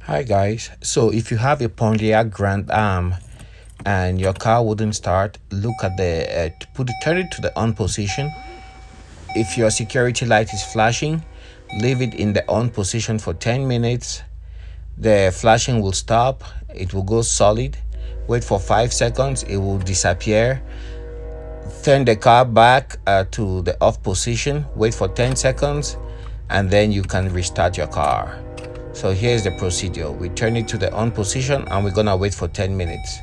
Hi guys, so if you have a Pontiac Grand Am and your car wouldn't start, look at the turn it to the on position. If your security light is flashing, leave it in the on position for 10 minutes. The flashing will stop, it will go solid. Wait for 5 seconds, it will disappear. Turn the car back to the off position, wait for 10 seconds, and then you can restart your car. So here's the procedure. We turn it to the on position and we're gonna wait for 10 minutes.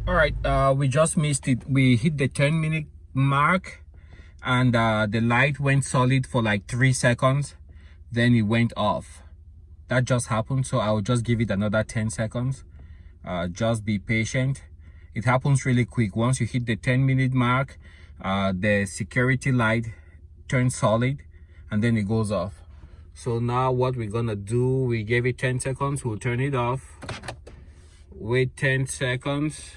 All right, we just missed it. We hit the 10-minute mark and the light went solid for like 3 seconds. Then it went off. That just happened, so I will just give it another 10 seconds. Just be patient. It happens really quick. Once you hit the 10-minute mark, the security light turns solid and then it goes off. So now what we're gonna do, we gave it 10 seconds, we'll turn it off. Wait 10 seconds.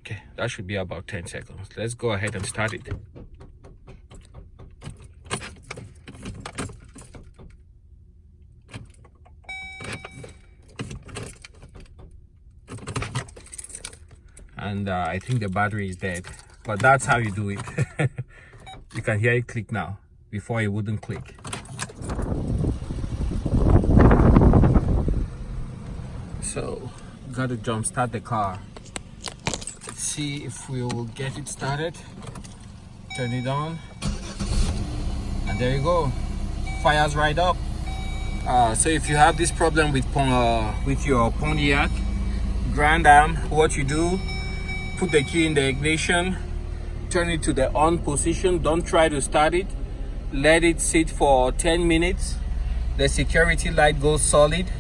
Okay, that should be about 10 seconds. Let's go ahead and start it. And I think the battery is dead, but that's how you do it. You can hear it click now. Before it wouldn't click. So, gotta jump start the car. Let's see if we will get it started. Turn it on, and there you go. Fires right up. So if you have this problem with your Pontiac Grand Am, what you do, put the key in the ignition, turn it to the on position. Don't try to start it. Let it sit for 10 minutes. The security light goes solid.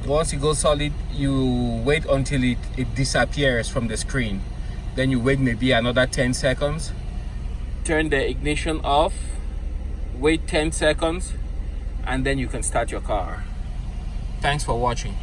Once it goes solid, you wait until it disappears from the screen. Then you wait maybe another 10 seconds. Turn the ignition off. Wait 10 seconds. And then you can start your car. Thanks for watching.